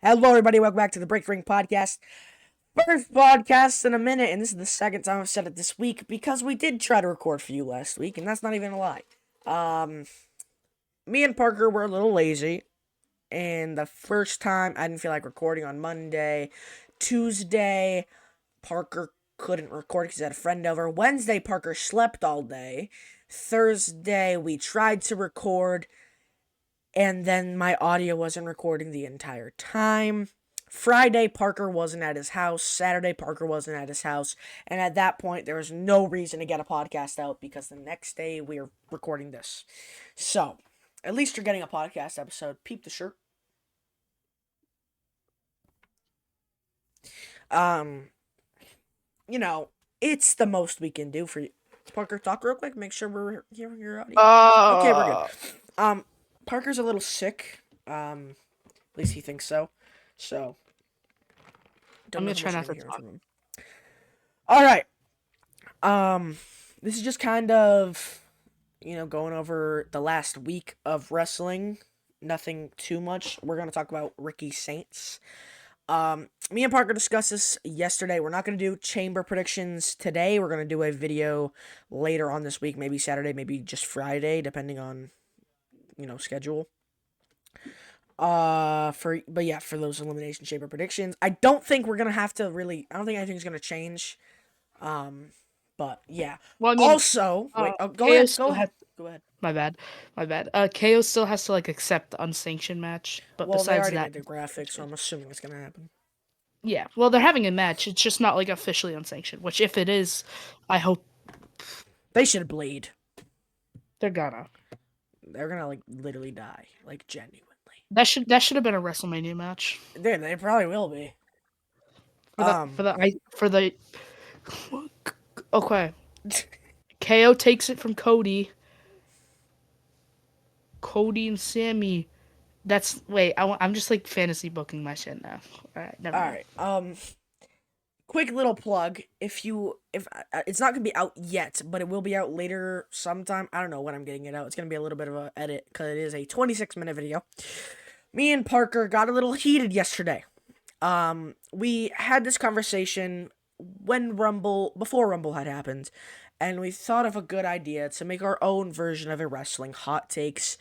Hello, everybody. Welcome back to the Break Ring Podcast. First podcast in a minute, and this is the second time I've said it this week because we did try to record for you last week, and that's not even a lie. Me and Parker were a little lazy, and the first time I didn't feel like recording on Monday. Tuesday, Parker couldn't record because he had a friend over. Wednesday, Parker slept all day. Thursday, we tried to record, and then my audio wasn't recording the entire time. Friday, Parker wasn't at his house. Saturday, Parker wasn't at his house. And at that point, there was no reason to get a podcast out because the next day we are recording this. So, at least you're getting a podcast episode. Peep the shirt. It's the most we can do for you. Parker, talk real quick. Make sure we're hearing your audio. Okay, we're good. Parker's a little sick. At least he thinks so. So, I'm gonna try not to talk. All right. This is just kind of, going over the last week of wrestling. Nothing too much. We're gonna talk about Ricky Saints. Me and Parker discussed this yesterday. We're not gonna do chamber predictions today. We're gonna do a video later on this week, maybe Saturday, maybe just Friday, depending on, schedule. For those Elimination Chamber predictions. I don't think we're gonna have to really. I don't think anything's gonna change. But yeah. Well, I mean, also, go ahead. My bad. KO still has to accept the unsanctioned match, but Well, they besides already that, made the graphics, so I'm assuming it's gonna happen. yeah. Well, they're having a match. It's just not officially unsanctioned. Which, if it is, I hope they should bleed. They're gonna literally die, genuinely. That should have been a WrestleMania match. They probably will be. Okay. KO takes it from Cody. Cody and Sammy. I'm just fantasy booking my shit now. All right, never mind. All right. Quick little plug. If it's not gonna be out yet, but it will be out later sometime. I don't know when I'm getting it out. It's gonna be a little bit of an edit because it is a 26-minute video. Me and Parker got a little heated yesterday. We had this conversation before Rumble had happened, and we thought of a good idea to make our own version of a wrestling hot takes,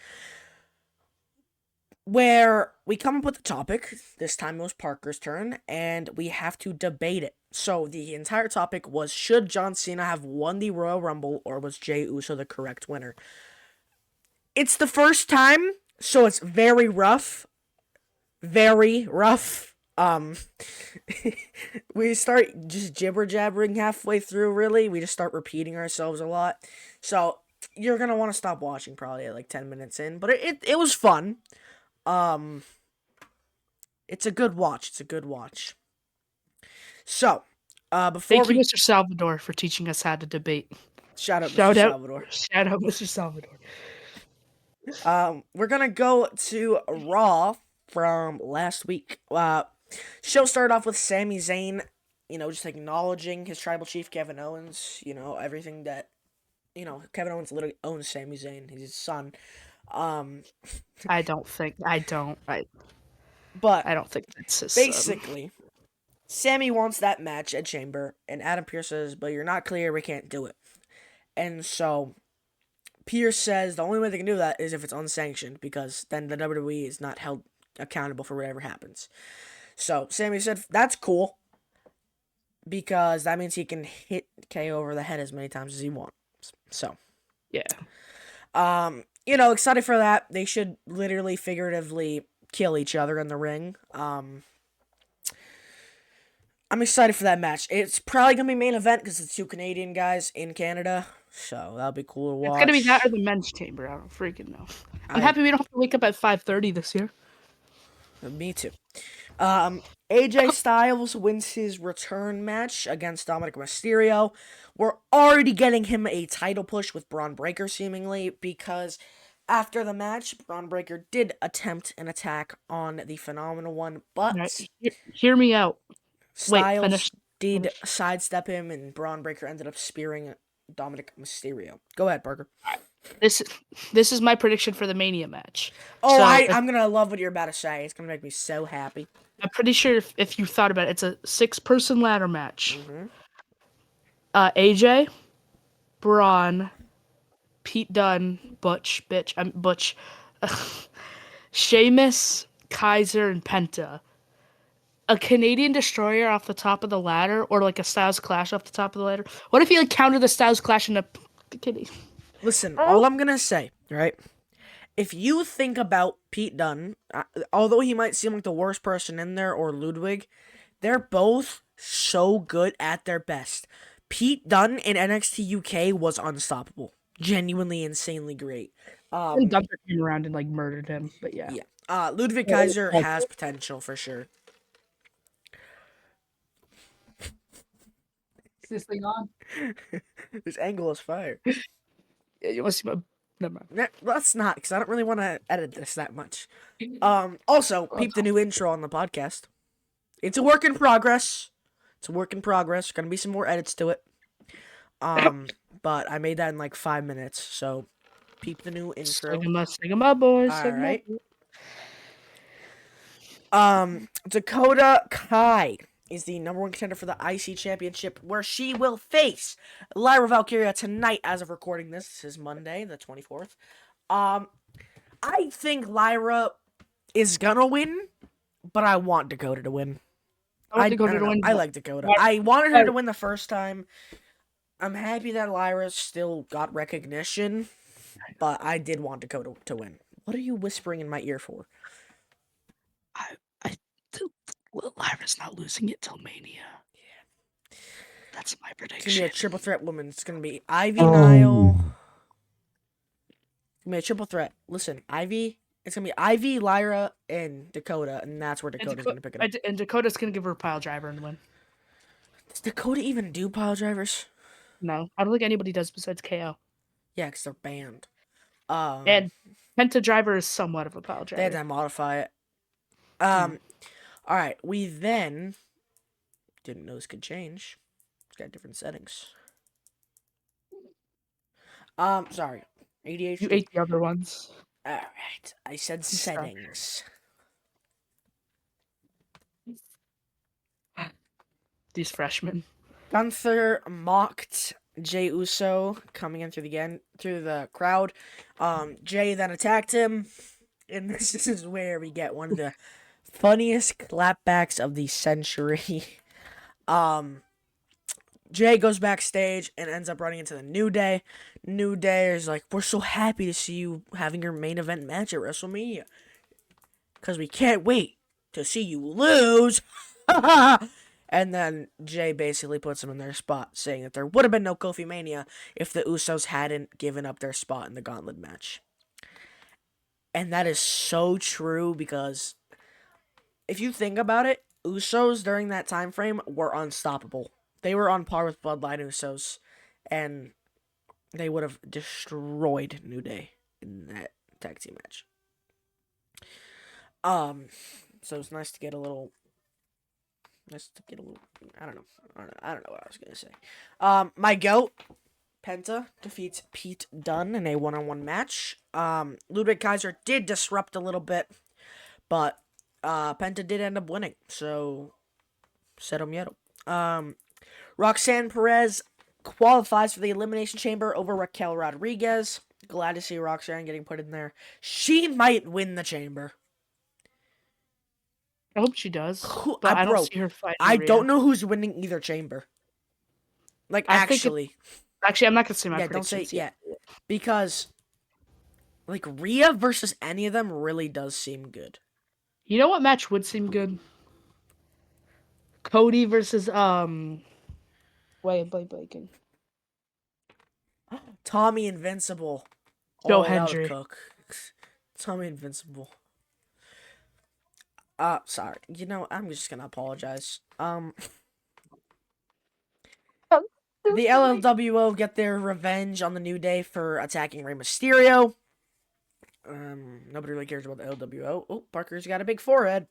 where we come up with a topic. This time it was Parker's turn, and we have to debate it. So the entire topic was, should John Cena have won the Royal Rumble, or was Jey Uso the correct winner? It's the first time, so it's very rough. Very rough. We start just jibber-jabbering halfway through, really. We just start repeating ourselves a lot. So, you're gonna want to stop watching probably at 10 minutes in. But it was fun. It's a good watch. So, Thank you, Mr. Salvador, for teaching us how to debate. Shout out, Salvador. Shout out, Mr. Salvador. We're gonna go to Raw from last week. Show started off with Sami Zayn, just acknowledging his tribal chief, Kevin Owens. Everything that, Kevin Owens literally owns Sami Zayn. He's his son. I don't think that's his basically, Sammy wants that match at Chamber, and Adam Pearce says, but you're not clear, we can't do it. And so Pierce says the only way they can do that is if it's unsanctioned, because then the WWE is not held accountable for whatever happens. So Sammy said that's cool, because that means he can hit KO over the head as many times as he wants. So yeah, excited for that. They should literally figuratively kill each other in the ring. I'm excited for that match. It's probably gonna be main event because it's two Canadian guys in Canada. So that'll be cool to watch. It's gonna be that or the men's chamber. I don't freaking know. I'm happy we don't have to wake up at 5:30 this year. Me too. AJ Styles wins his return match against Dominic Mysterio. We're already getting him a title push with Braun Breaker, seemingly, because after the match, Braun Breaker did attempt an attack on the Phenomenal One, but hear me out. Styles did sidestep him, and Braun Breaker ended up spearing Dominic Mysterio. Go ahead, Parker. This is my prediction for the Mania match. Oh, I'm gonna love what you're about to say. It's gonna make me so happy. I'm pretty sure if you thought about it, it's a 6-person ladder match. Mm-hmm. AJ, Braun, Pete Dunne, Butch, Sheamus, Kaiser, and Penta. A Canadian Destroyer off the top of the ladder, or like a Styles Clash off the top of the ladder. What if you like counted the Styles Clash in a Canadian? Listen, all Oh, I'm gonna say, right? If you think about Pete Dunne, although he might seem like the worst person in there, or Ludwig, they're both so good at their best. Pete Dunne in NXT UK was unstoppable, genuinely insanely great. and Um, Gunther came around and like murdered him, but yeah. yeah. Ludwig Kaiser has potential for sure. Is this thing on? This angle is fire. Yeah, you want to see my? Never mind. Let's not, because I don't really want to edit this that much. Also, peep the new intro on the podcast. It's a work in progress. It's a work in progress. Gonna be some more edits to it. Um, but I made that in like 5 minutes, so peep the new intro. Sing 'em up, boys. All Sing 'em up. right. Dakota Kai is the number one contender for the IC Championship, where she will face Lyra Valkyria tonight. As of recording this is Monday, the 24th. I think Lyra is gonna win, but I want Dakota to win. I want I Dakota don't to know. win. I like Dakota. I wanted her to win the first time. I'm happy that Lyra still got recognition, but I did want Dakota to win. What are you whispering in my ear for? I Lyra's not losing it till Mania. Yeah, that's my It's gonna be prediction. a triple threat woman. It's gonna be Ivy, Nile. It's gonna be a triple threat. Listen, Ivy. It's gonna be Ivy, Lyra, and Dakota, and that's where Dakota's gonna pick it up. And Dakota's gonna give her a pile driver and win. Does Dakota even do pile drivers? No, I don't think anybody does besides KO. Yeah, because they're banned. And Penta driver is somewhat of a pile They had driver. to modify it. Mm. All right. We then didn't know this could change. It's got different settings. Sorry. ADHD. You ate the other ones. All right. I said settings. These freshmen. Gunther mocked Jey Uso coming in through the crowd. Jey then attacked him, and this is where we get one of the funniest clapbacks of the century. Jey goes backstage and ends up running into the New Day. New Day is like, "We're so happy to see you having your main event match at WrestleMania, because we can't wait to see you lose." And then Jey basically puts him in their spot, saying that there would have been no Kofi Mania if the Usos hadn't given up their spot in the Gauntlet match. And that is so true, because if you think about it, Usos during that time frame were unstoppable. They were on par with Bloodline Usos, and they would have destroyed New Day in that tag team match. So it's nice to get a little. I don't know. I don't know what I was gonna say. My goat, Penta, defeats Pete Dunne in a one-on-one match. Ludwig Kaiser did disrupt a little bit, but Penta did end up winning. So, cero miedo. Roxanne Perez qualifies for the Elimination Chamber over Raquel Rodriguez. Glad to see Roxanne getting put in there. She might win the chamber. I hope she does, but I don't see her fighting I Rhea. don't know who's winning either chamber. Like, I think actually. Actually, I'm not gonna say my Don't say predictions yet. yeah. Because, like, Rhea versus any of them really does seem good. You know what match would seem good? Cody versus wait, blanking. Tommy Invincible. Joe Oh, that would Hendry. cook. Tommy Invincible. Sorry. You know, I'm just gonna apologize. The LLWO get their revenge on the New Day for attacking Rey Mysterio. Nobody really cares about the LWO. Oh, Parker's got a big forehead.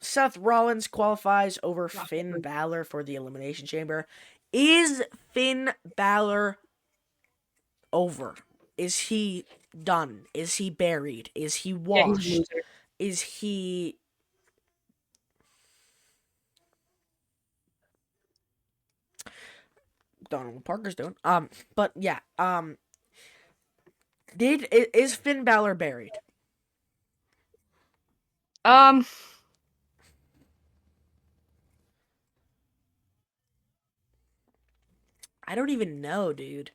Seth Rollins qualifies over Finn Balor for the Elimination Chamber. Is Finn Balor over? Is he done? Is he buried? Is he washed? Yeah, he's a loser. Is he don't know what Parker's doing. But yeah. Is Finn Balor buried? Um, I don't even know, dude.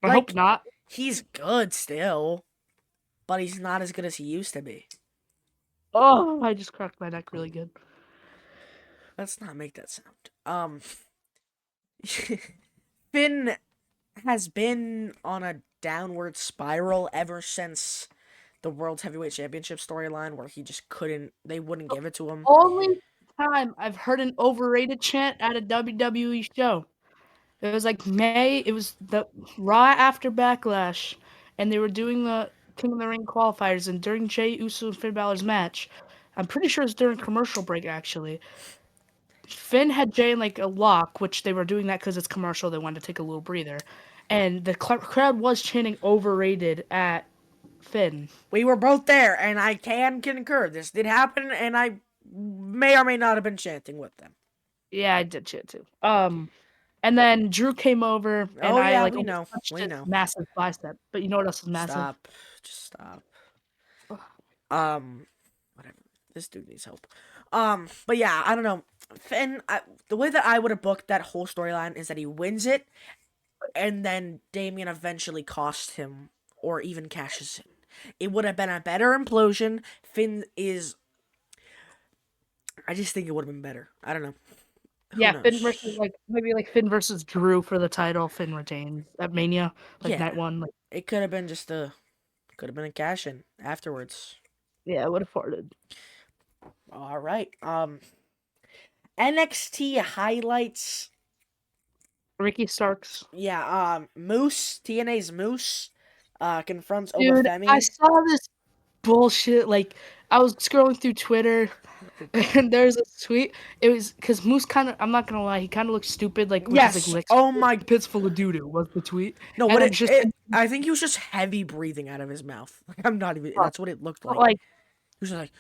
I hope Like, not. he's good still, but he's not as good as he used to be. Oh, I just cracked my neck really good. Let's not make that sound. Finn has been on a downward spiral ever since the World Heavyweight Championship storyline where he just couldn't, they wouldn't give it to him. Only time I've heard an overrated chant at a WWE show. It was like May. It was the Raw after Backlash, and they were doing the King of the Ring qualifiers. And during Jey Uso and Finn Balor's match, I'm pretty sure it's during commercial break actually. Finn had Jey in like a lock, which they were doing that because it's commercial. They wanted to take a little breather, and the crowd was chanting "overrated" at Finn. We were both there, and I can concur. This did happen, and I may or may not have been chanting with them. Yeah, I did chant too. And then Drew came over, and Oh I yeah, like we almost know. touched We his know. massive bicep. But you know what else is massive? Stop. Just stop. Whatever. This dude needs help. But yeah, I don't know. Finn, the way that I would have booked that whole storyline is that he wins it, and then Damien eventually costs him, or even cashes in. It would have been a better implosion. Finn is. I just think it would have been better. I don't know. Who Yeah, Finn versus knows? like maybe like Finn versus Drew for the title. Finn retains at Mania, like Yeah, night one. Like it could have been just a. Could have been a cash in afterwards. yeah, I would have farted. All right. NXT highlights. Ricky Starks. Yeah, Moose, TNA's Moose, confronts Dude, I Obafemi. saw this bullshit. Like I was scrolling through Twitter, and there's a tweet. It was because Moose kind of. I'm not gonna lie, he kind of looks stupid. Like when he's like Yes. licks Oh my. pits full of doo doo was the tweet, No, and what then just I think he was just heavy breathing out of his mouth. Like, I'm not even. That's what it looked like. like. He was just like,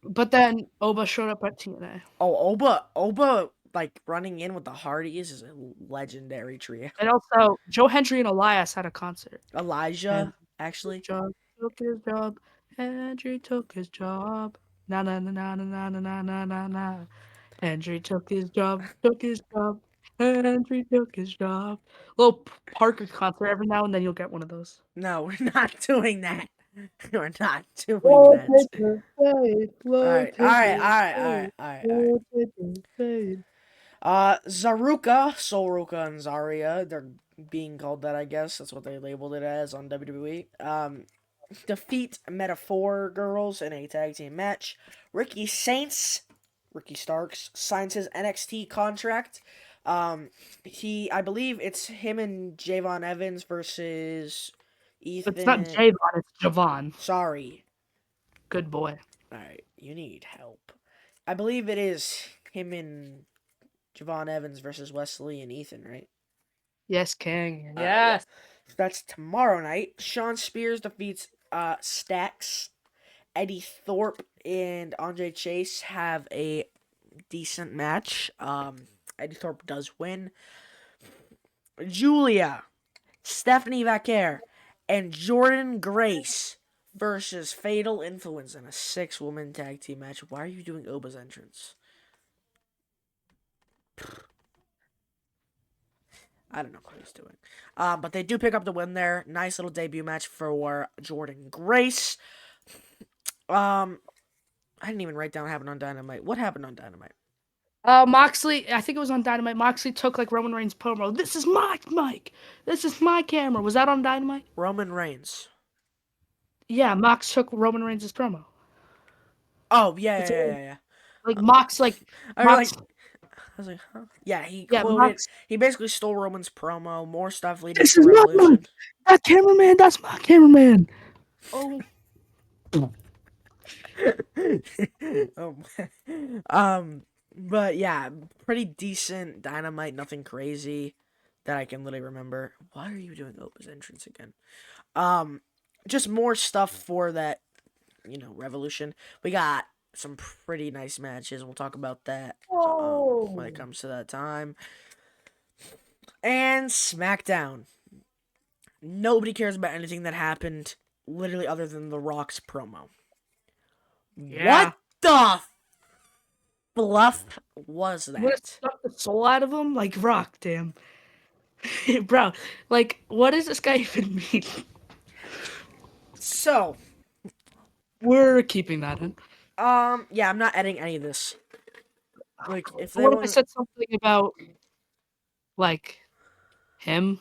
But then Oba showed up at TNA, oh, Oba, like running in with the Hardys is a legendary trio. and also Joe Hendry and Elias had a concert. And Elijah, actually. John took his job. Hendry took his job. Na na na na na na na na na na. Hendry took his job. Took his job. Hendry took his job. Little Parker concert every now and then you'll get one of those. No, we're not doing that. We're not doing Low that. taker fade. All Low right, all right, all taker right, all fade. right, all right, all right. Low taker fade. Zaruka, Solruka, and Zarya, they're being called that, I guess. That's what they labeled it as on WWE. Defeat Metaphor Girls in a tag team match. Ricky Starks, signs his NXT contract. I believe it's him and Javon Evans versus It's not Ethan. Javon, it's Javon. Sorry. Good boy. Alright, you need help. I believe it is him and Javon Evans versus Wesley and Ethan, right? Yes, King. Yeah. Yes. That's tomorrow night. Sean Spears defeats Stacks. Eddie Thorpe and Andre Chase have a decent match. Eddie Thorpe does win. Julia, Stephanie Vaquer, and Jordan Grace versus Fatal Influence in a 6-woman tag team match. Why are you doing Oba's entrance? I don't know what he's doing. But they do pick up the win there. Nice little debut match for Jordan Grace. I didn't even write down what happened on Dynamite. What happened on Dynamite? Moxley, I think it was on Dynamite. Moxley took like Roman Reigns promo. This is my mic. This is my camera. Was that on Dynamite? Roman Reigns. Yeah, Mox took Roman Reigns' promo. Oh yeah, That's yeah, it. yeah, yeah. Like Mox, like I was Mox. like, I was like, huh? Yeah, he Yeah, quoted. Mox. He basically stole Roman's promo. More stuff leading This to is my Revolution. mic. That cameraman. That's my cameraman. Oh. um, but yeah, pretty decent Dynamite. Nothing crazy that I can literally remember. Why are you doing Opa's entrance again? Just more stuff for that, Revolution. We got some pretty nice matches. We'll talk about that when it Oh. comes to that time. And Smackdown. Nobody cares about anything that happened, literally, other than The Rock's promo. Yeah. What the fluff was Would have that? sucked the soul out of him? Like, Rock, damn. Bro, like, what does this guy even mean? So, We're keeping that in. yeah, I'm not editing any of this. Like, if they What if I want, said something about, like, him?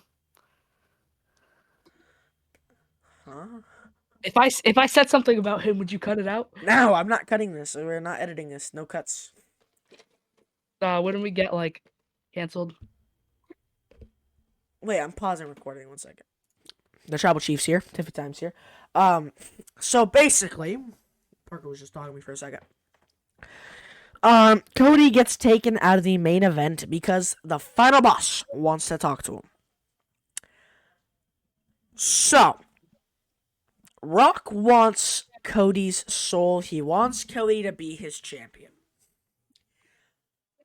huh? If I said something about him, would you cut it out? No, I'm not cutting this. We're not editing this. No cuts. Wouldn't we get, like, canceled? Wait, I'm pausing recording 1 second. The Tribal Chiefs here. Tiffy Times here. Um, so basically, Parker was just talking to me for a second. Cody gets taken out of the main event because the final boss wants to talk to him. So, Rock wants Cody's soul. He wants Cody to be his champion.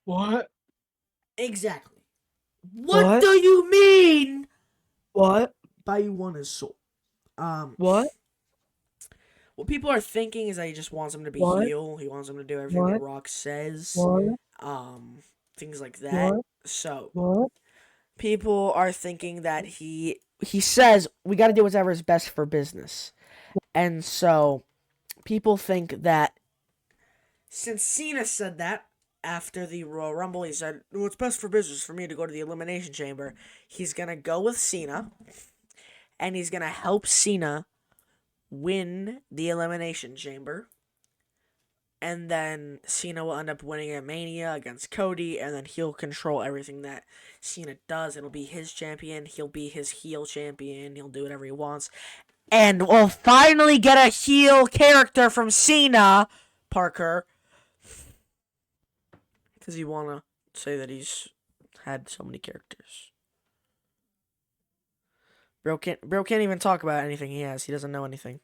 What? Exactly. What What? do you mean What? by you want his soul? Um, What? what people are thinking is that he just wants him to be What? heel. He wants him to do everything that What? Rock says. What? Um, things like that. What? So What? people are thinking that he says we got to do whatever is best for business, and so people think that since Cena said that after the Royal Rumble, he said, well, it's best for business for me to go to the Elimination Chamber. He's going to go with Cena, and he's going to help Cena win the Elimination Chamber. And then Cena will end up winning at Mania against Cody, and then he'll control everything that Cena does. It'll be his champion. He'll be his heel champion. He'll do whatever he wants. And we'll finally get a heel character from Cena, Parker. Because you want to say that he's had so many characters. Bro can't even talk about anything he has. He doesn't know anything.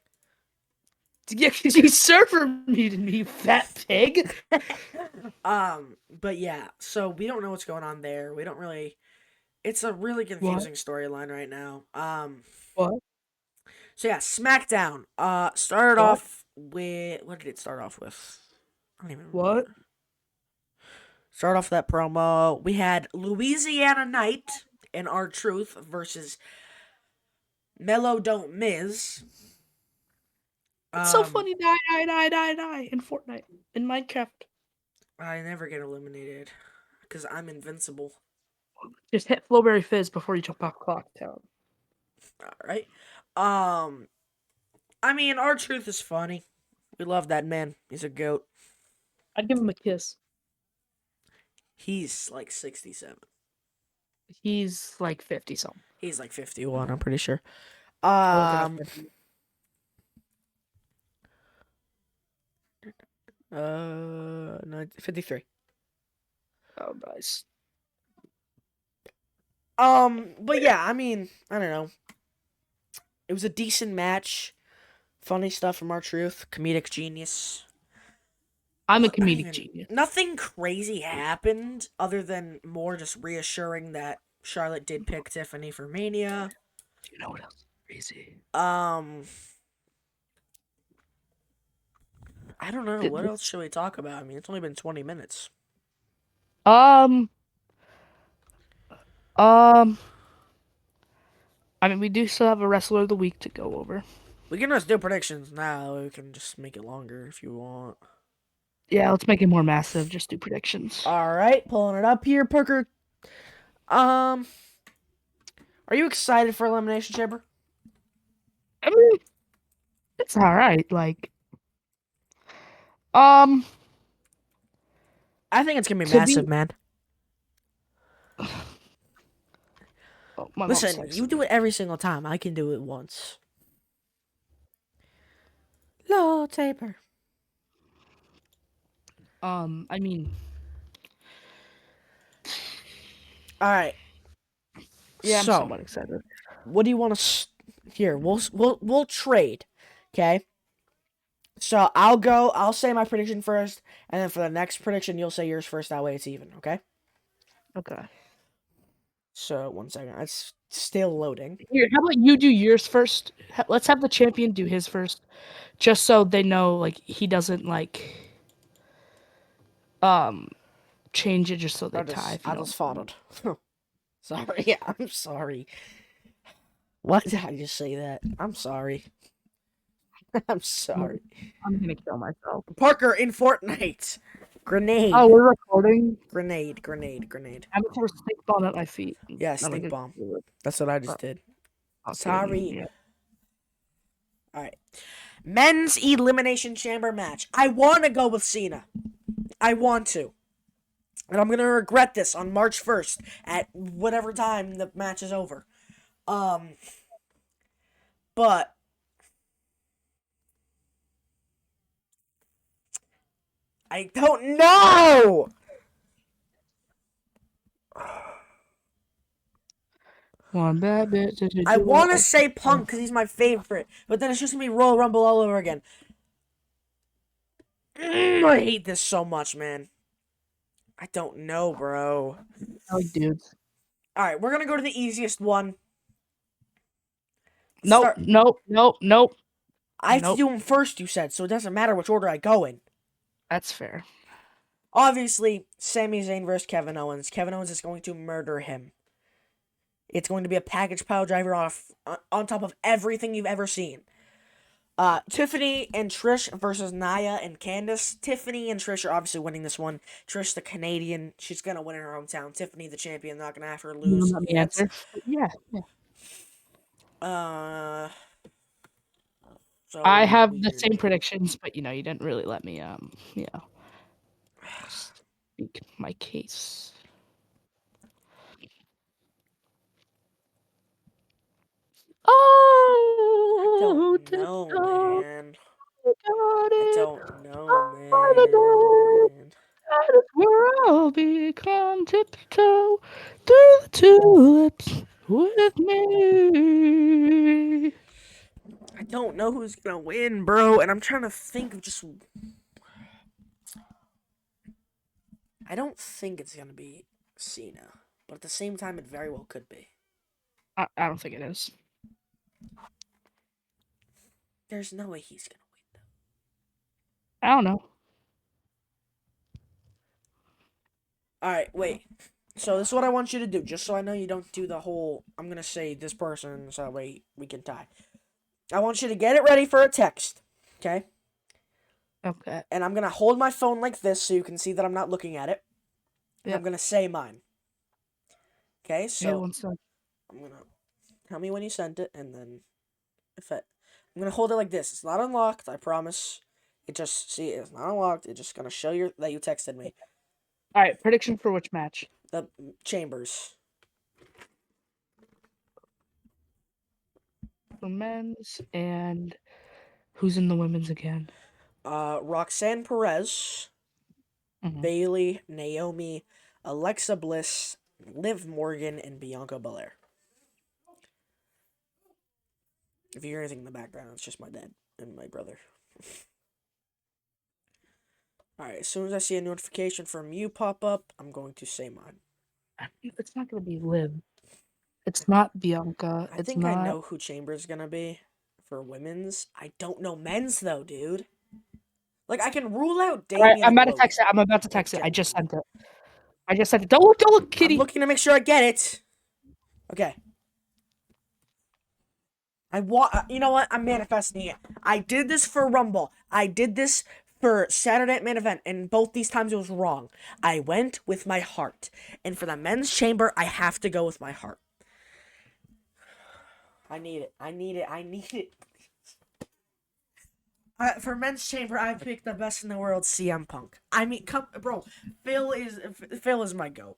Yeah, because you server muted me, you fat pig. But yeah, so we don't know what's going on there. We don't really. It's a really confusing storyline right now. What? So yeah, SmackDown. Started What? off with what did it start off with? I don't even What? remember. Start off that promo. We had Louisiana Knight and R-Truth versus Mello Don't Miz. It's so funny, die in Fortnite, in Minecraft. I never get eliminated because I'm invincible. Just hit Flowberry Fizz before you jump off Clock Town. All right. I mean, R-Truth is funny. We love that man. He's a goat. I'd give him a kiss. He's like 67. He's like 50 something. He's like 51, I'm pretty sure. I'll look it up. No, 53. Oh, nice. But yeah, I mean, I don't know. It was a decent match. Funny stuff from R-Truth. Comedic genius. I'm a comedic genius. Nothing crazy happened other than more just reassuring that Charlotte did pick Tiffany for Mania. Do you know what else is crazy? I don't know. What else should we talk about? I mean, it's only been 20 minutes. I mean, we do still have a wrestler of the week to go over. We can just do predictions now. We can just make it longer if you want. Yeah, let's make it more massive. Just do predictions. All right, pulling it up here, Parker. Are you excited for Elimination Chamber? I mean, it's all right. Like, I think it's gonna be to massive, be. man. Oh, my mom's Listen, you texting do me. it every single time. I can do it once. Low taper. I mean, All right. yeah, I'm So, somewhat excited. what do you want to? Here, we'll trade. Okay. So I'll go. I'll say my prediction first, and then for the next prediction, you'll say yours first. That way, it's even. Okay. Okay. So 1 second, it's still loading. Here, how about you do yours first? Let's have the champion do his first, just so they know like he doesn't like um change it just so they tie. If you I know. just farted. Sorry, yeah, I'm sorry. Why did I just say that? I'm sorry. I'm sorry. I'm gonna kill myself. Parker in Fortnite. Grenade. Oh, we're recording. Grenade. Grenade. Grenade. I'm gonna stink bomb at my feet. Yeah, I'm stink gonna bomb. do it. That's what I just did. Fucking, Sorry. yeah. Alright. Men's Elimination Chamber match. I want to go with Cena. I want to. And I'm going to regret this on March 1st at whatever time the match is over. But I don't know. One bad bitch. I want to say Punk because he's my favorite, but then it's just going to be Royal Rumble all over again. I hate this so much, man. I don't know, bro. like dudes. Alright, we're going to go to the easiest one. Nope, Start. nope, nope, nope. I have to Nope. do them first, you said, so it doesn't matter which order I go in. That's fair. Obviously, Sami Zayn versus Kevin Owens. Kevin Owens is going to murder him. It's going to be a package pile driver on top of everything you've ever seen. Tiffany and Trish versus Nia and Candice. Tiffany and Trish are obviously winning this one. Trish, the Canadian, she's going to win in her hometown. Tiffany, the champion, not going to have her You lose let me yet. answer. Yeah. So I have the weird. same predictions, but you didn't really let me speak my case. I Oh, don't know, tiptoe, man. got I it. don't know, By the door, man. that is where I'll become tiptoe through the tulips with me. I don't know who's gonna win, bro, and I'm trying to think of just. I don't think it's gonna be Cena, but at the same time, it very well could be. I don't think it is. There's no way he's gonna win, though. I don't know. Alright, wait. So, this is what I want you to do, just so I know you don't do the whole. I'm gonna say this person, so that way we can tie. I want you to get it ready for a text, okay? Okay. And I'm gonna hold my phone like this so you can see that I'm not looking at it. And Yep. I'm gonna say mine. Okay, Yeah, so one sec. I'm gonna tell me when you sent it, and then I'm gonna hold it like this. It's not unlocked, I promise. It just see it's not unlocked. It's just gonna show you that you texted me. All right, prediction for which match? The Chambers. For men's and who's in the women's again? Roxanne Perez, Mhm. Bailey, Naomi, Alexa Bliss, Liv Morgan, and Bianca Belair. If you hear anything in the background, it's just my dad and my brother. Alright, as soon as I see a notification from you pop up, I'm going to say mine. It's not gonna be Liv. It's not Bianca. I It's think I not. know who Chambers gonna be for women's. I don't know men's though, dude. Like I can rule out All right, Damian I'm and about to Logan. text it. I'm about to Like text it. I just sent it. Don't look, I'm kitty. looking to make sure I get it. Okay. You know what? I'm manifesting it. I did this for Rumble. I did this for Saturday at main event, and both these times it was wrong. I went with my heart, and for the men's chamber, I have to go with my heart. I need it. I need it. I need it. For men's chamber, I picked the best in the world, CM Punk. I mean, come, bro. Phil is my goat.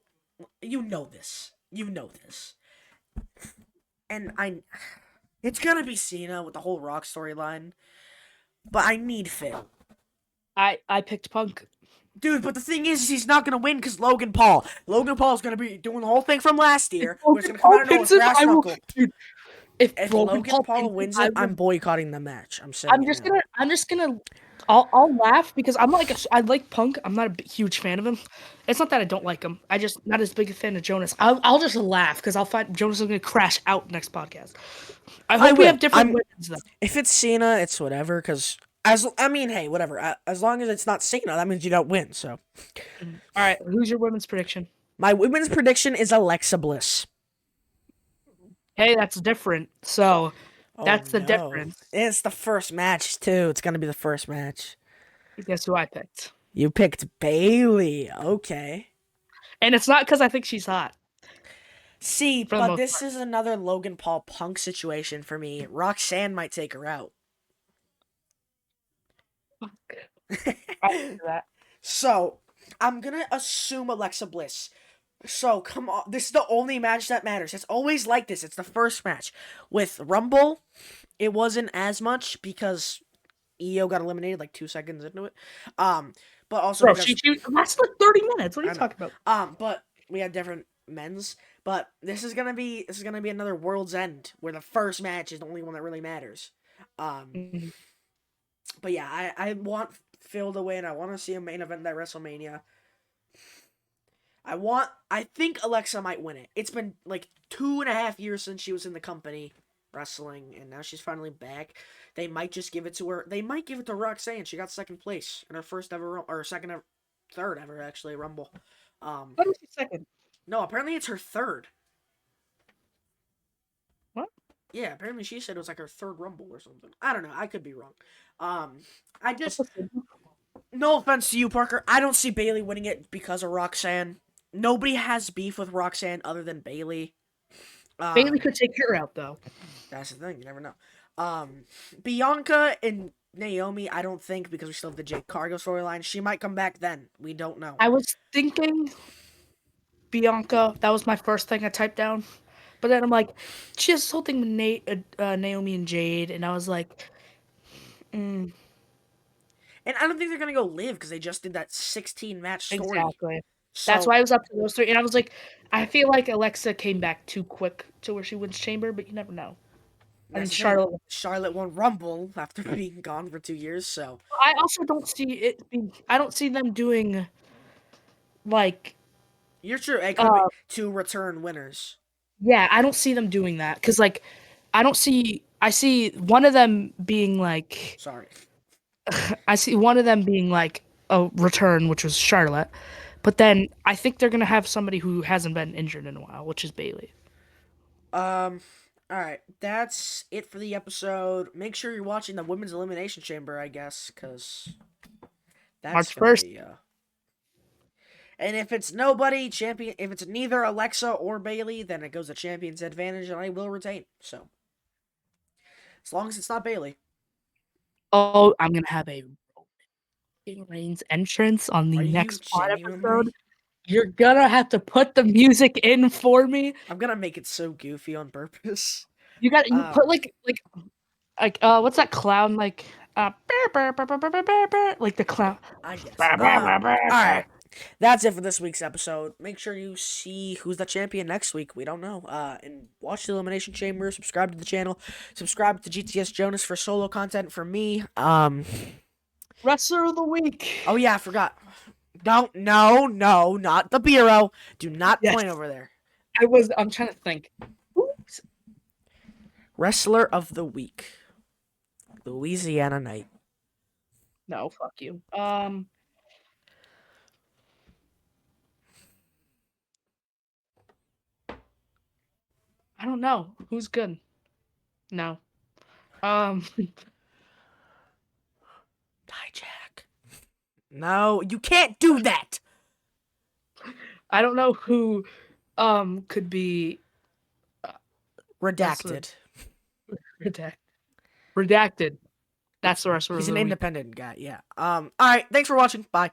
You know this. You know this. And it's gonna be Cena with the whole Rock storyline, but I need Phil. I picked Punk. Dude, but the thing is, he's not gonna win because Logan Paul. Logan Paul's gonna be doing the whole thing from last year, where it's gonna come out of nowhere, brass I will, knuckle. dude. If If Logan Logan Paul Paul wins it, wins I it, will. I'm boycotting the match. I'm saying it now. I'm just gonna I'll laugh because I like Punk. I'm not a huge fan of him. It's not that I don't like him. I just not as big a fan of Jonas. I'll just laugh because I'll find Jonas is gonna crash out next podcast. I I hope we have will. different I'm wins though. If it's Cena, it's whatever. Because hey, whatever. As long as it's not Cena, that means you don't win. So All right, who's your women's prediction? my women's prediction is Alexa Bliss. Hey, that's different. So Oh that's the no, difference. it's the first match too. It's gonna be the first match. Guess who I picked? You picked Bailey. Okay. And it's not because I think she's hot See, for the but most this is another Logan Paul Punk situation for me. Roxanne might take her out. part. I can do that. So, I'm gonna assume Alexa Bliss. So, come on. This is the only match that matters. It's always like this. It's the first match. With Rumble, it wasn't as much because EO got eliminated like 2 seconds into it. But also Bro, because she lasted like 30 minutes. What are I you know. talking about? But we had different men's. But this is gonna be another World's End where the first match is the only one that really matters. Um, Mhm. but yeah, I want Phil to win. I want to see a main event at WrestleMania. I think Alexa might win it. It's been like 2.5 years since she was in the company wrestling, and now she's finally back. They might just give it to her. They might give it to Roxanne. She got second place in her first ever, or second ever, third ever actually Rumble. Um, What was your second? no, apparently it's her third. What? Yeah, apparently she said it was like her third Rumble or something. I don't know. I could be wrong. Um, I What's just the third? no offense to you, Parker. I don't see Bailey winning it because of Roxanne. Nobody has beef with Roxanne other than Bailey. Bailey Um, could take her out though. that's the thing. You never know. Bianca and Naomi, I don't think because we still have the Jake Cargo storyline. She might come back then. We don't know. I was thinking Bianca. That was my first thing I typed down. But then I'm like, she has this whole thing with Naomi and Jade, and I was like, mm, And I don't think they're gonna go live because they just did that 16 match story. exactly. That's So why I was up to those three, and I was like, I feel like Alexa came back too quick to where she wins Chamber, but you never know. And then that's the thing. Charlotte. Charlotte won Rumble after being gone for 2 years. So I also don't see it being. I don't see them doing like. you're true. It could be Uh, two return winners. yeah, I don't see them doing that because like, I don't see. I see one of them being like. Sorry. I see one of them being like a return, which was Charlotte, but then I think they're gonna have somebody who hasn't been injured in a while, which is Bailey. Um. All right, that's it for the episode. Make sure you're watching the Women's Elimination Chamber, I guess, because that's March gonna 1st. be. And if it's nobody champion, if it's neither Alexa or Bailey, then it goes to champion's advantage, and I will retain. So as long as it's not Bailey. Oh, I'm gonna have a Roman Reigns entrance on Are the you next pod episode. genuinely? You're gonna have to put the music in for me. I'm gonna make it so goofy on purpose. You put Um. what's that clown like like the clown. I guess. All right. That's it for this week's episode. Make sure you see who's the champion next week. We don't know. And watch the Elimination Chamber. Subscribe to the channel. Subscribe to GTS Jonas for solo content for me. Wrestler of the week. Oh yeah, I forgot. Don't. No, not the bureau. Do not Yes, point over there. I'm trying to think. Oops. Wrestler of the week. Louisiana Knight. No, fuck you. I don't know. Who's good? No. Um, Dijak. No, you can't do that. I don't know who could be wrestler. Redacted. Redacted. Redacted. That's the wrestler He's of an the week. independent guy. Yeah. All right. Thanks for watching. Bye.